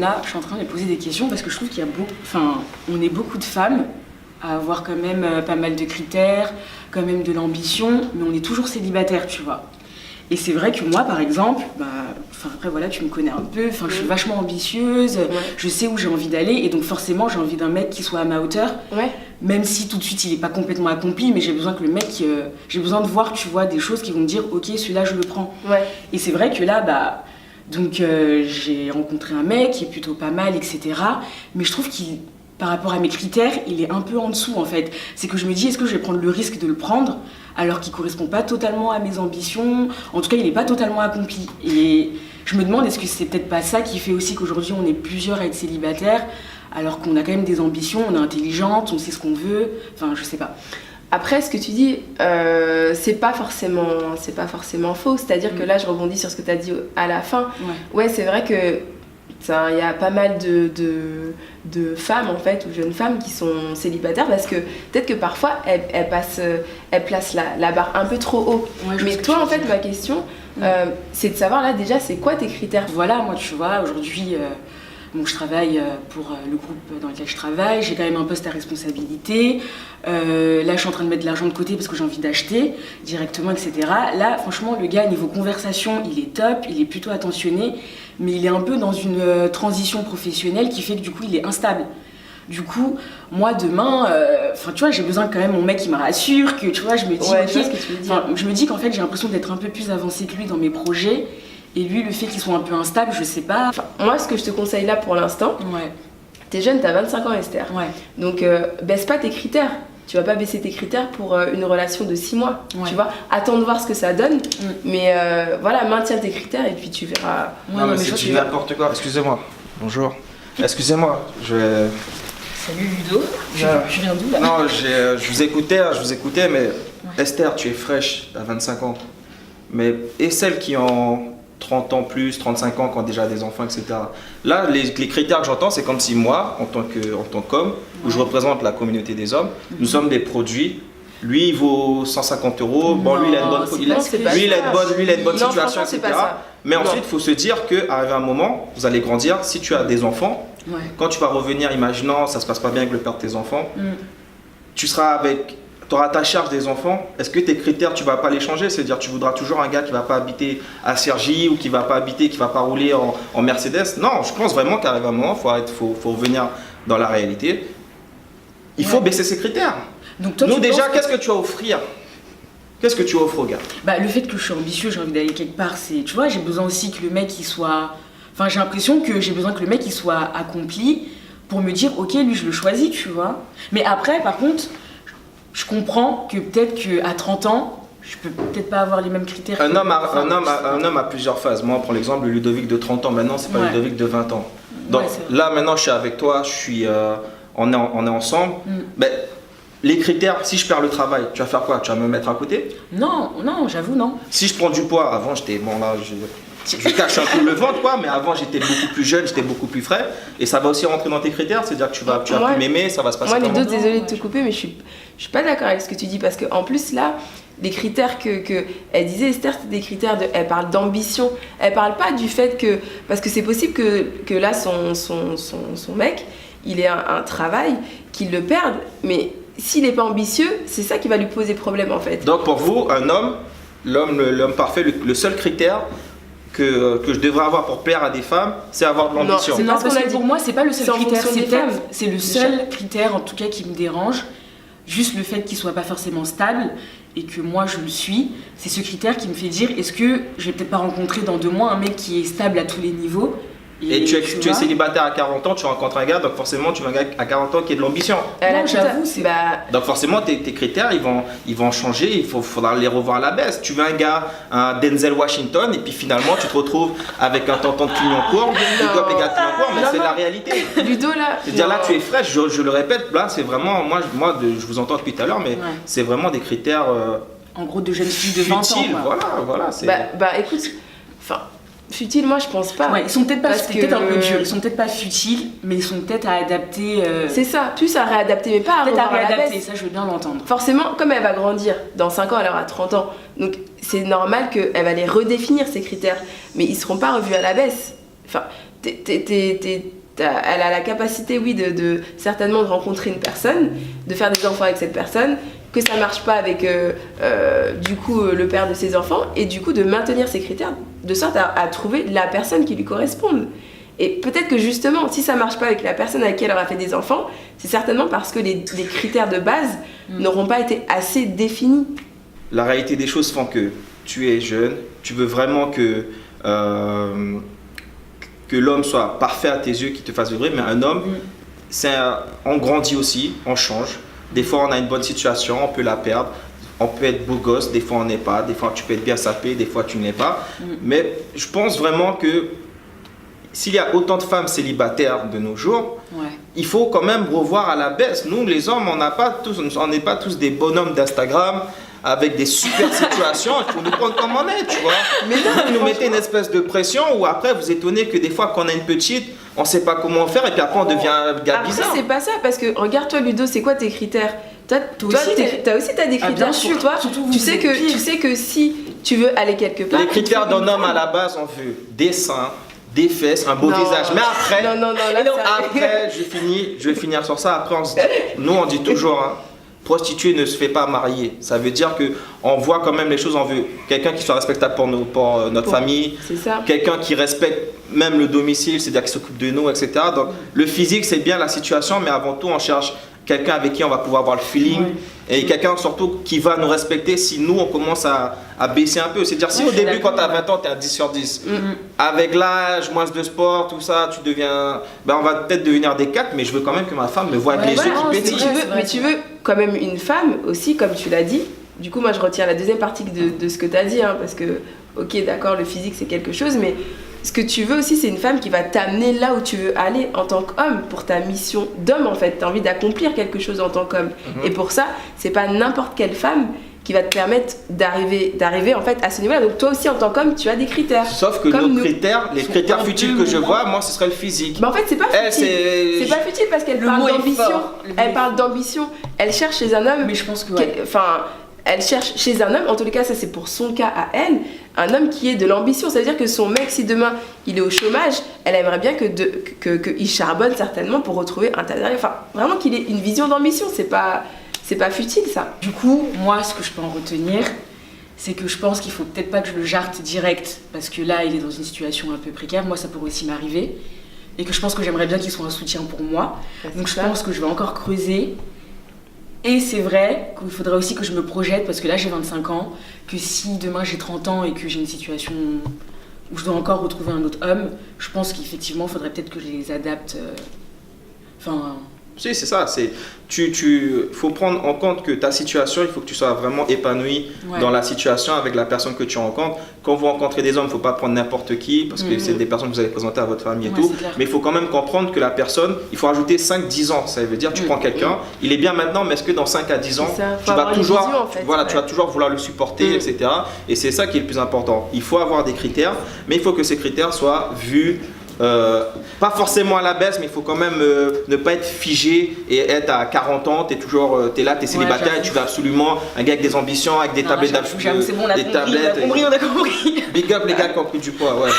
là, je suis en train de me poser des questions parce que je trouve qu'il y a on est beaucoup de femmes à avoir quand même pas mal de critères, quand même de l'ambition, mais on est toujours célibataire, tu vois. Et c'est vrai que moi, par exemple, après voilà, tu me connais un peu, je suis vachement ambitieuse, je sais où j'ai envie d'aller, et donc forcément j'ai envie d'un mec qui soit à ma hauteur, même si tout de suite il est pas complètement accompli, mais j'ai besoin que le mec, j'ai besoin de voir, tu vois, des choses qui vont me dire, ok, celui-là je le prends. Et c'est vrai que là, j'ai rencontré un mec qui est plutôt pas mal, etc. Mais je trouve qu'il, par rapport à mes critères, il est un peu en dessous en fait. C'est que je me dis, est-ce que je vais prendre le risque de le prendre alors qu'il correspond pas totalement à mes ambitions, en tout cas il est pas totalement accompli. Et je me demande, est-ce que c'est peut-être pas ça qui fait aussi qu'aujourd'hui on est plusieurs à être célibataires, alors qu'on a quand même des ambitions, on est intelligente, on sait ce qu'on veut, je sais pas. Après, ce que tu dis, c'est pas forcément faux. C'est-à-dire que là, je rebondis sur ce que tu as dit à la fin. Ouais, c'est vrai que il y a pas mal de femmes, en fait, ou jeunes femmes qui sont célibataires parce que peut-être que parfois, elles placent la barre un peu trop haut. Mais toi, en fait, ma question, c'est de savoir, là, déjà, c'est quoi tes critères ? Voilà, moi, tu vois, aujourd'hui... Donc je travaille pour le groupe dans lequel je travaille, j'ai quand même un poste à responsabilité. Là, je suis en train de mettre de l'argent de côté parce que j'ai envie d'acheter directement, etc. Là, franchement, le gars, niveau conversation, il est top, il est plutôt attentionné, mais il est un peu dans une transition professionnelle qui fait que du coup, il est instable. Du coup, moi, demain, tu vois, j'ai besoin quand même mon mec qui me rassure, que tu vois, je me dis, je me dis qu'en fait, j'ai l'impression d'être un peu plus avancée que lui dans mes projets. Et lui, le fait qu'il soit un peu instable, je sais pas. Moi, ce que je te conseille là pour l'instant, t'es jeune, t'as 25 ans, Esther. Donc, baisse pas tes critères. Tu vas pas baisser tes critères pour une relation de 6 mois. Tu vois, attends de voir ce que ça donne. Mais voilà, maintiens tes critères et puis tu verras. Non, mais c'est du n'importe quoi. Excusez-moi. Bonjour. Excusez-moi. Salut Ludo. Tu viens d'où là? Non, je vous écoutais, mais Esther, tu es fraîche, t'as 25 ans. Mais et celles qui ont 30 ans plus, 35 ans, qui ont déjà des enfants, etc. Là, les critères que j'entends, c'est comme si moi, en tant qu'homme, où je représente la communauté des hommes, nous sommes des produits. Lui, il vaut 150 €. Bon, lui, il a une bonne situation, etc. Mais ensuite, il faut se dire qu'arrivé un moment, vous allez grandir. Si tu as des enfants, quand tu vas revenir, imaginons, ça se passe pas bien avec le père de tes enfants, tu auras ta charge des enfants. Est-ce que tes critères, tu vas pas les changer? C'est-à-dire, tu voudras toujours un gars qui va pas habiter à Cergy ou qui va pas rouler en Mercedes? Non, je pense vraiment qu'arrive un moment, faut revenir dans la réalité. Il faut baisser ses critères. Donc toi, nous déjà, qu'est-ce que tu vas offrir? Qu'est-ce que tu offres au gars? Le fait que je suis ambitieux, j'ai envie d'aller quelque part, tu vois, j'ai besoin aussi que le mec il soit... j'ai l'impression que j'ai besoin que le mec il soit accompli pour me dire, ok, lui je le choisis, tu vois. Mais après, par contre, je comprends que peut-être qu'à 30 ans, je peux peut-être pas avoir les mêmes critères. Un homme a plusieurs phases. Moi, pour l'exemple, le Ludovic de 30 ans, maintenant, c'est pas le Ludovic de 20 ans. Donc là, maintenant, je suis avec toi, on est ensemble. Les critères, si je perds le travail, tu vas faire quoi? Tu vas me mettre à côté? Non, j'avoue, non. Si je prends du poids, avant, j'étais... Bon, là, je cache un peu le ventre, quoi, mais avant, j'étais beaucoup plus jeune, j'étais beaucoup plus frais. Et ça va aussi rentrer dans tes critères, c'est-à-dire que tu vas plus m'aimer, ça va se passer comment? Moi, Ludo, désolée de te couper, mais je suis pas d'accord avec ce que tu dis, parce qu'en plus, là, les critères que elle disait, Esther, c'est des critères elle parle d'ambition. Elle parle pas du fait que... Parce que c'est possible que là, son mec, il ait un travail, qu'il le perde, mais... S'il n'est pas ambitieux, c'est ça qui va lui poser problème en fait. Donc pour vous, un homme, l'homme parfait, le seul critère que je devrais avoir pour plaire à des femmes, c'est avoir de l'ambition. Non, parce que pour moi, c'est pas le seul critère, c'est le seul critère en tout cas qui me dérange. Juste le fait qu'il soit pas forcément stable et que moi je le suis, c'est ce critère qui me fait dire, est-ce que je vais peut-être pas rencontrer dans 2 mois un mec qui est stable à tous les niveaux? Et tu es célibataire à 40 ans, tu rencontres un gars, donc forcément tu veux un gars à 40 ans qui a de l'ambition. Non, j'avoue, c'est... Donc forcément tes critères ils vont changer, il faudra les revoir à la baisse. Tu veux un gars, un Denzel Washington, et puis finalement tu te retrouves avec un tonton de Clignancourt, mais c'est la réalité. Ludo là. C'est-à-dire là tu es fraîche, je le répète, là c'est vraiment, je vous entends depuis tout à l'heure, mais c'est vraiment des critères... en gros de jeunes filles de 20 ans. Voilà. Écoute, futile, moi je pense pas. Ils sont peut-être pas, peut-être un peu durs, ils sont peut-être pas futiles, mais ils sont peut-être à adapter. C'est ça, plus à réadapter, mais pas à revoir à la baisse. Ça je veux bien l'entendre. Forcément, comme elle va grandir, dans 5 ans elle aura 30 ans, donc c'est normal qu'elle va les redéfinir ces critères, mais ils seront pas revus à la baisse. Enfin, elle a la capacité, oui, certainement de rencontrer une personne, de faire des enfants avec cette personne, que ça marche pas avec du coup le père de ses enfants, et du coup de maintenir ses critères de sorte à trouver la personne qui lui corresponde. Et peut-être que justement, si ça marche pas avec la personne avec qui elle aura fait des enfants, c'est certainement parce que les critères de base n'auront pas été assez définis. La réalité des choses font que tu es jeune, tu veux vraiment que l'homme soit parfait à tes yeux, qu'il te fasse vibrer, mais un homme, on grandit aussi, on change. Des fois, on a une bonne situation, on peut la perdre. On peut être beau gosse, des fois on n'est pas, des fois tu peux être bien sapé, des fois tu ne l'es pas. Mais je pense vraiment que s'il y a autant de femmes célibataires de nos jours, il faut quand même revoir à la baisse. Nous, les hommes, on n'est pas tous des bonhommes d'Instagram avec des super situations. Il faut nous prendre comme on est, tu vois. Mais vous nous mettez une espèce de pression où après vous étonnez que des fois, quand on a une petite, on ne sait pas comment faire et puis après on devient un gars bizarre. Après, c'est pas ça, parce que regarde-toi, Ludo, c'est quoi tes critères? Toi aussi, t'as des critères sûr, pour toi. Tu sais que si tu veux aller quelque part. Les critères d'un homme à la base, on veut des seins, des fesses, un beau visage. Mais après, après je vais finir sur ça. Après, nous on dit toujours, hein, prostituée ne se fait pas marier. Ça veut dire que on voit quand même les choses. On veut quelqu'un qui soit respectable pour notre famille, quelqu'un qui respecte même le domicile, c'est-à-dire qui s'occupe de nous, etc. Donc le physique c'est bien la situation, mais avant tout on cherche quelqu'un avec qui on va pouvoir avoir le feeling et quelqu'un surtout qui va nous respecter si nous on commence à baisser un peu. C'est-à-dire si au début quand tu as 20 ans tu es à 10 sur 10, avec l'âge, moins de sport, tout ça, tu deviens, on va peut-être devenir des 4, mais je veux quand même que ma femme me voie avec les yeux qui pétillent. Mais tu veux quand même une femme aussi, comme tu l'as dit. Du coup moi je retiens la deuxième partie de ce que tu as dit, hein, parce que ok d'accord le physique c'est quelque chose, mais ce que tu veux aussi, c'est une femme qui va t'amener là où tu veux aller en tant qu'homme, pour ta mission d'homme en fait. Tu as envie d'accomplir quelque chose en tant qu'homme. Et pour ça, c'est pas n'importe quelle femme qui va te permettre d'arriver en fait à ce niveau-là. Donc toi aussi en tant qu'homme, tu as des critères. Sauf que nos critères, les critères futiles que je vois, moi ce serait le physique. Mais en fait, c'est pas futile. C'est pas futile parce qu'elle parle d'ambition. Elle parle d'ambition. Elle cherche chez un homme. Mais je pense que elle cherche chez un homme, en tous les cas ça c'est pour son cas à elle, un homme qui ait de l'ambition. Ça veut dire que son mec, si demain il est au chômage, elle aimerait bien qu'il charbonne certainement pour retrouver un tas d'argent. Enfin, vraiment qu'il ait une vision d'ambition, c'est pas futile ça. Du coup, moi ce que je peux en retenir, c'est que je pense qu'il faut peut-être pas que je le jarte direct, parce que là il est dans une situation un peu précaire, moi ça pourrait aussi m'arriver, et que je pense que j'aimerais bien qu'il soit un soutien pour moi. Donc je pense que je vais encore creuser. Et c'est vrai qu'il faudrait aussi que je me projette, parce que là j'ai 25 ans, que si demain j'ai 30 ans et que j'ai une situation où je dois encore retrouver un autre homme, je pense qu'effectivement il faudrait peut-être que je les adapte. Si, c'est ça. Faut prendre en compte que ta situation, il faut que tu sois vraiment épanoui dans la situation avec la personne que tu rencontres. Quand vous rencontrez des hommes, il ne faut pas prendre n'importe qui, parce que c'est des personnes que vous allez présenter à votre famille et tout. Mais il faut quand même comprendre que la personne, il faut rajouter 5-10 ans. Ça veut dire tu prends quelqu'un, il est bien maintenant, mais est-ce que dans 5 à 10 ans, tu vas toujours vouloir le supporter, etc. Et c'est ça qui est le plus important. Il faut avoir des critères, mais il faut que ces critères soient vus. Pas forcément à la baisse, mais il faut quand même ne pas être figé et être à 40 ans, t'es là, t'es célibataire et tu veux absolument un gars avec des ambitions, avec des tablettes C'est bon, on a compris. Big up les gars qui ont pris du poids, ouais.